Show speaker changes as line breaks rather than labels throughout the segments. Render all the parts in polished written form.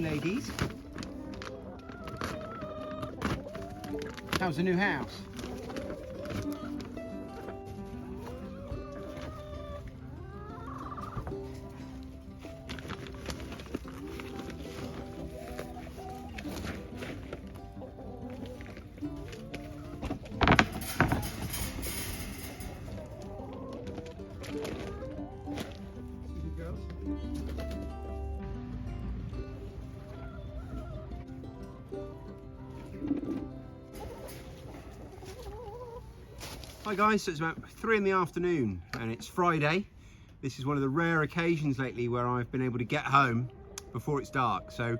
Ladies, how's the new house? Hi guys, so it's about 3 in the afternoon and it's Friday. This is one of the rare occasions lately where I've been able to get home before it's dark. So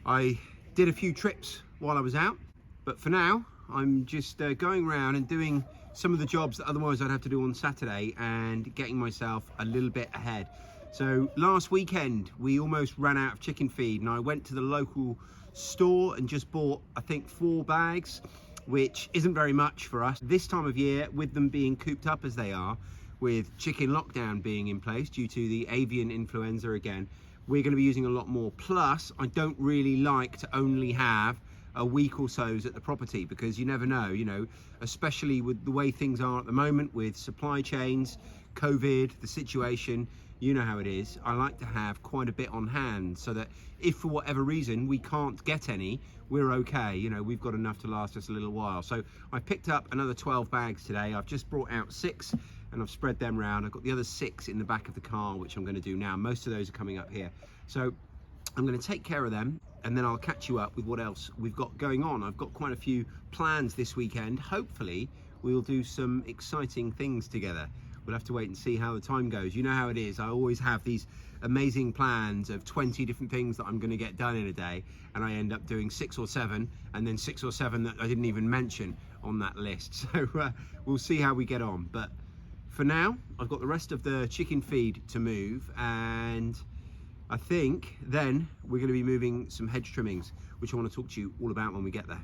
I did a few trips while I was out, but for now I'm just going around and doing some of the jobs that otherwise I'd have to do on Saturday and getting myself a little bit ahead. So last weekend we almost ran out of chicken feed and I went to the local store and just bought, I think, 4 bags, which isn't very much for us this time of year, with them being cooped up as they are, with chicken lockdown being in place due to the avian influenza again. We're going to be using a lot more. Plus, I don't really like to only have a week or so's at the property, because you never know, you know, especially with the way things are at the moment with supply chains, COVID, the situation, you know how it is. I like to have quite a bit on hand so that if for whatever reason we can't get any, we're okay. You know, we've got enough to last us a little while. So I picked up another 12 bags today. I've just brought out 6 and I've spread them around. I've got the other 6 in the back of the car, which I'm going to do now. Most of those are coming up here. So I'm going to take care of them and then I'll catch you up with what else we've got going on. I've got quite a few plans this weekend. Hopefully we'll do some exciting things together. We'll have to wait and see how the time goes. You know how it is. I always have these amazing plans of 20 different things that I'm going to get done in a day, and I end up doing 6 or 7, and then 6 or 7 that I didn't even mention on that list. So we'll see how we get on. But for now, I've got the rest of the chicken feed to move, and I think then we're going to be moving some hedge trimmings, which I want to talk to you all about when we get there.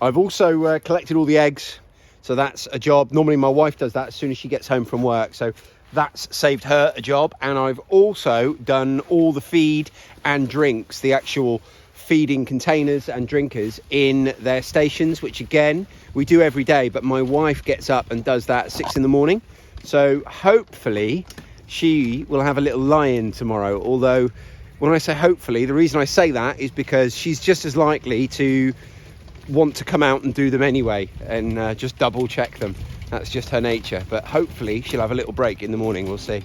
I've also collected all the eggs. So that's a job. Normally my wife does that as soon as she gets home from work. So that's saved her a job. And I've also done all the feed and drinks, the actual feeding containers and drinkers in their stations, which again, we do every day. But my wife gets up and does that at 6 in the morning. So hopefully she will have a little lie-in tomorrow. Although when I say hopefully, the reason I say that is because she's just as likely to want to come out and do them anyway and just double check them. That's just her nature, but hopefully she'll have a little break in the morning. We'll see.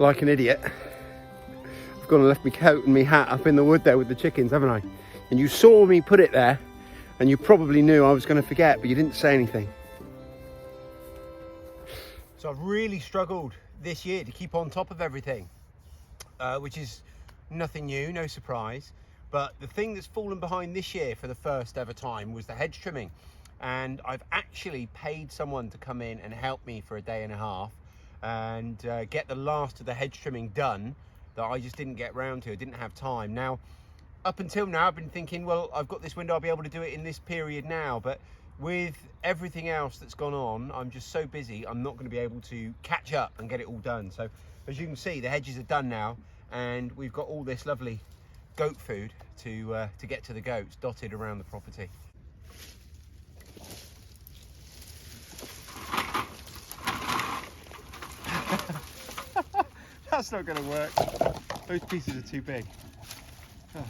like an idiot, I've gone and left my coat and my hat up in the wood there with the chickens, haven't I? And you saw me put it there, and you probably knew I was going to forget, but you didn't say anything. So I've really struggled this year to keep on top of everything, which is nothing new, no surprise. But the thing that's fallen behind this year for the first ever time was the hedge trimming. And I've actually paid someone to come in and help me for a day and a half and get the last of the hedge trimming done that I just didn't get round to. I didn't have time. Now, up until now, I've been thinking, well, I've got this window, I'll be able to do it in this period now. But with everything else that's gone on, I'm just so busy, I'm not going to be able to catch up and get it all done. So as you can see, the hedges are done now, and we've got all this lovely goat food to get to the goats dotted around the property. That's not going to work. Those pieces are too big. Oh.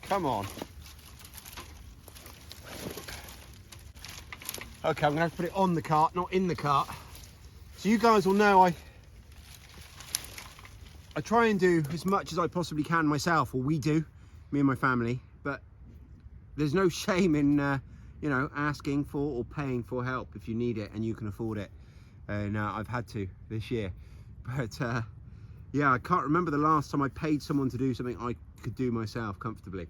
Come on. Okay, I'm gonna have to put it on the cart, not in the cart. So you guys will know I try and do as much as I possibly can myself, or we do, me and my family, but there's no shame in you know, asking for or paying for help if you need it and you can afford it. And I've had to this year, but yeah, I can't remember the last time I paid someone to do something I could do myself comfortably,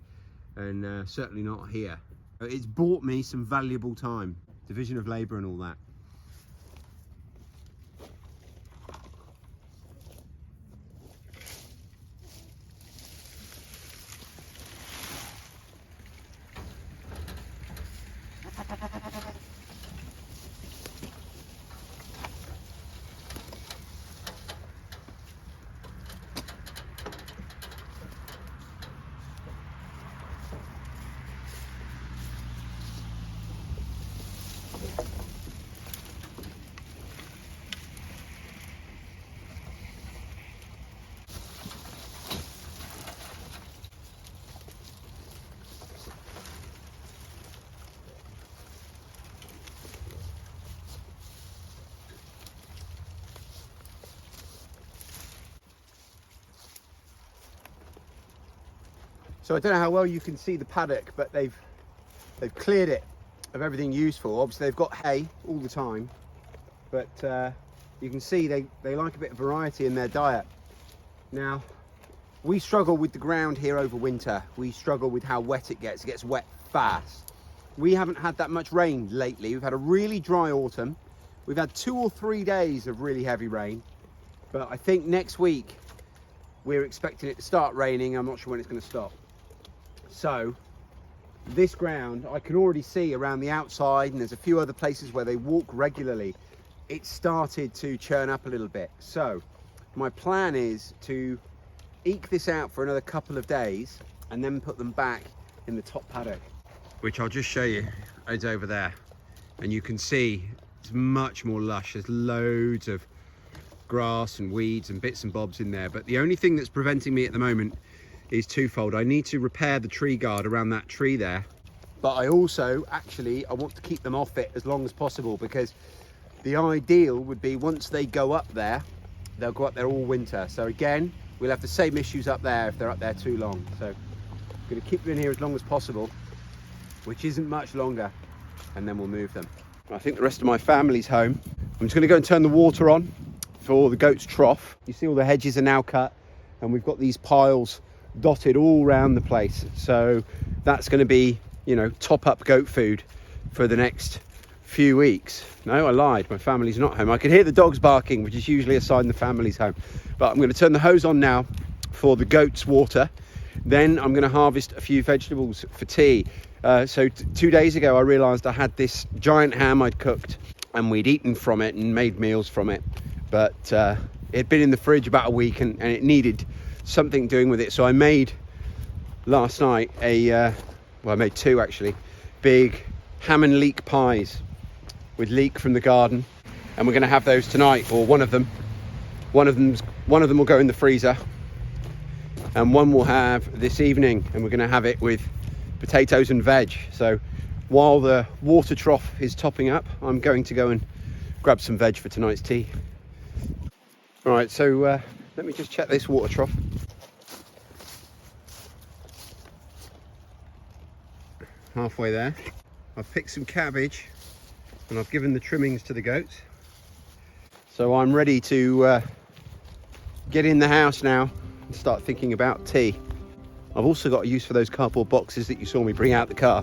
and certainly not here. It's bought me some valuable time, division of labour and all that. So I don't know how well you can see the paddock, but they've cleared it of everything useful. Obviously they've got hay all the time, but you can see they like a bit of variety in their diet. Now, we struggle with the ground here over winter. We struggle with how wet it gets. It gets wet fast. We haven't had that much rain lately. We've had a really dry autumn. We've had 2 or 3 days of really heavy rain, but I think next week we're expecting it to start raining. I'm not sure when it's going to stop. So this ground, I can already see around the outside, and there's a few other places where they walk regularly, it started to churn up a little bit. So my plan is to eke this out for another couple of days and then put them back in the top paddock, which I'll just show you. It's over there, and you can see it's much more lush. There's loads of grass and weeds and bits and bobs in there, but the only thing that's preventing me at the moment is twofold. I need to repair the tree guard around that tree there, but I also I want to keep them off it as long as possible, because the ideal would be once they go up there, they'll go up there all winter. So again, we'll have the same issues up there if they're up there too long. So I'm going to keep them in here as long as possible, which isn't much longer, and then we'll move them. I think the rest of my family's home. I'm just going to go and turn the water on for the goat's trough. You see all the hedges are now cut, and we've got these piles dotted all around the place. So that's going to be, you know, top up goat food for the next few weeks. No, I lied. My family's not home. I can hear the dogs barking, which is usually a sign the family's home. But I'm going to turn the hose on now for the goat's water. Then I'm going to harvest a few vegetables for tea. So 2 days ago, I realised I had this giant ham I'd cooked, and we'd eaten from it and made meals from it. But it had been in the fridge about a week, and it needed something doing with it. So I made last night I made 2 actually, big ham and leek pies with leek from the garden, and we're going to have those tonight, or one of them. One of them will go in the freezer, and one we'll have this evening, and we're going to have it with potatoes and veg. So while the water trough is topping up, I'm going to go and grab some veg for tonight's tea. All right, so let me just check this water trough. Halfway there. I've picked some cabbage and I've given the trimmings to the goats. So I'm ready to get in the house now and start thinking about tea. I've also got a use for those cardboard boxes that you saw me bring out the car.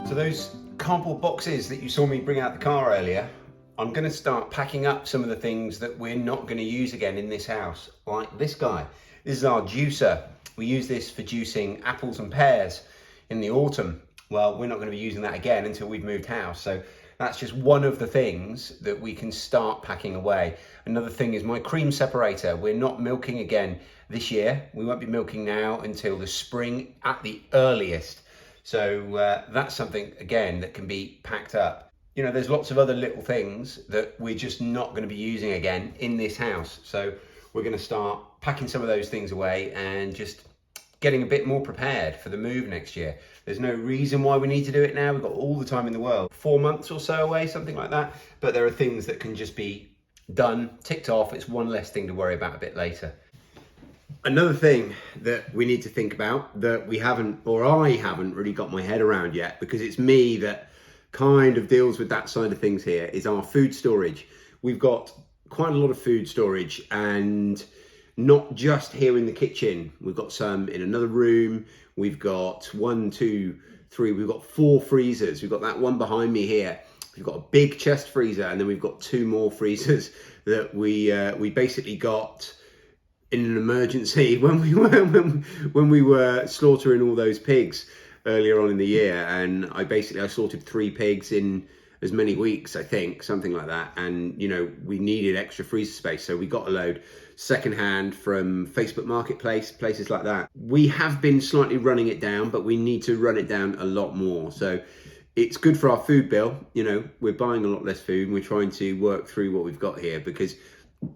So those cardboard boxes that you saw me bring out the car earlier, I'm going to start packing up some of the things that we're not going to use again in this house, like this guy. This is our juicer. We use this for juicing apples and pears in the autumn. Well, we're not going to be using that again until we've moved house. So that's just one of the things that we can start packing away. Another thing is my cream separator. We're not milking again this year. We won't be milking now until the spring at the earliest. So that's something, again, that can be packed up. You know, there's lots of other little things that we're just not going to be using again in this house. So we're going to start packing some of those things away and just getting a bit more prepared for the move next year. There's no reason why we need to do it now. We've got all the time in the world. 4 months or so away, something like that. But there are things that can just be done, ticked off. It's one less thing to worry about a bit later. Another thing that we need to think about that we haven't, or I haven't really got my head around yet, because it's me that kind of deals with that side of things here, is our food storage. We've got quite a lot of food storage, and not just here in the kitchen. We've got some in another room. We've got 1, 2, 3, we've got 4 freezers. We've got that one behind me here. We've got a big chest freezer, and then we've got 2 more freezers that we basically got in an emergency when we were slaughtering all those pigs earlier on in the year. And I slaughtered 3 pigs in as many weeks, I think, something like that. And, you know, we needed extra freezer space. So we got a load secondhand from Facebook Marketplace, places like that. We have been slightly running it down, but we need to run it down a lot more. So it's good for our food bill. You know, we're buying a lot less food and we're trying to work through what we've got here, because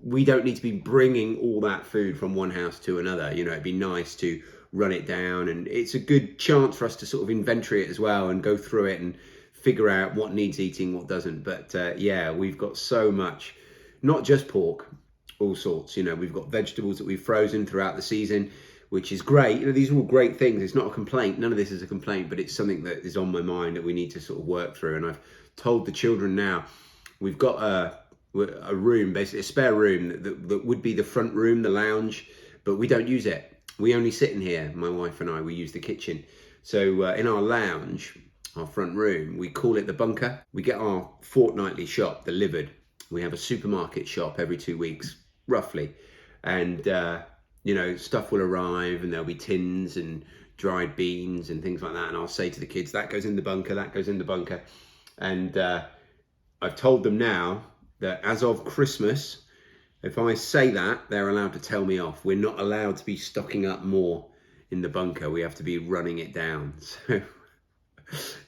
we don't need to be bringing all that food from one house to another. You know, it'd be nice to run it down, and it's a good chance for us to sort of inventory it as well and go through it and figure out what needs eating, what doesn't. But yeah, we've got so much, not just pork, all sorts. You know, we've got vegetables that we've frozen throughout the season, which is great. You know, these are all great things. It's not a complaint. None of this is a complaint, but it's something that is on my mind that we need to sort of work through. And I've told the children now, we've got a room, basically a spare room that would be the front room, the lounge, but we don't use it. We only sit in here, my wife and I. We use the kitchen. So in our lounge, our front room, we call it the bunker. We get our fortnightly shop delivered. We have a supermarket shop every 2 weeks, roughly. And, you know, stuff will arrive and there'll be tins and dried beans and things like that. And I'll say to the kids, that goes in the bunker, that goes in the bunker. And I've told them now that as of Christmas, if I say that, they're allowed to tell me off. We're not allowed to be stocking up more in the bunker. We have to be running it down. So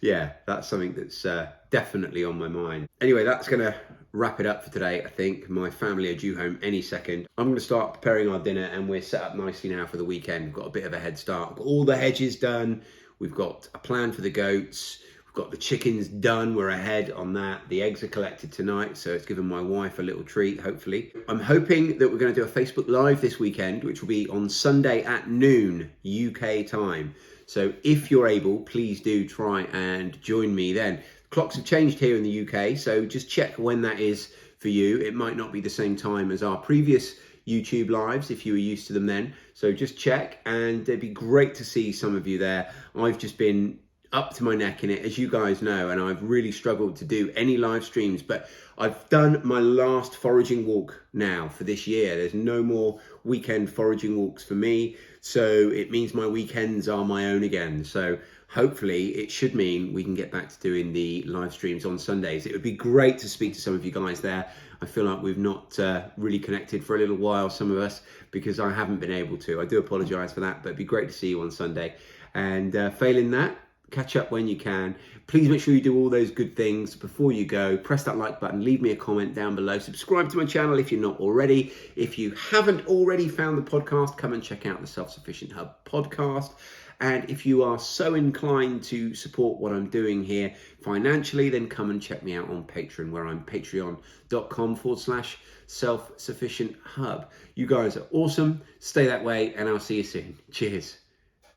yeah, that's something that's definitely on my mind. Anyway, that's going to wrap it up for today, I think. My family are due home any second. I'm going to start preparing our dinner, and we're set up nicely now for the weekend. We've got a bit of a head start. We've got all the hedges done. We've got a plan for the goats. Got the chickens done, we're ahead on that. The eggs are collected tonight, so it's given my wife a little treat, hopefully. I'm hoping that we're going to do a Facebook Live this weekend, which will be on Sunday at noon UK time. So if you're able, please do try and join me then. Clocks have changed here in the UK, so just check when that is for you. It might not be the same time as our previous YouTube lives if you were used to them then. So just check, and it'd be great to see some of you there. I've just been up to my neck in it, as you guys know, and I've really struggled to do any live streams, but I've done my last foraging walk now for this year. There's no more weekend foraging walks for me, so it means my weekends are my own again. So hopefully it should mean we can get back to doing the live streams on Sundays. It would be great to speak to some of you guys there. I feel like we've not really connected for a little while, some of us, because I haven't been able to. I do apologise for that, but it'd be great to see you on Sunday. And failing that, catch up when you can. Please make sure you do all those good things before you go. Press that like button, leave me a comment down below. Subscribe to my channel if you're not already. If you haven't already found the podcast, come and check out the Self-Sufficient Hub podcast. And if you are so inclined to support what I'm doing here financially, then come and check me out on Patreon, where I'm patreon.com/self-sufficient hub. You guys are awesome. Stay that way, and I'll see you soon. Cheers.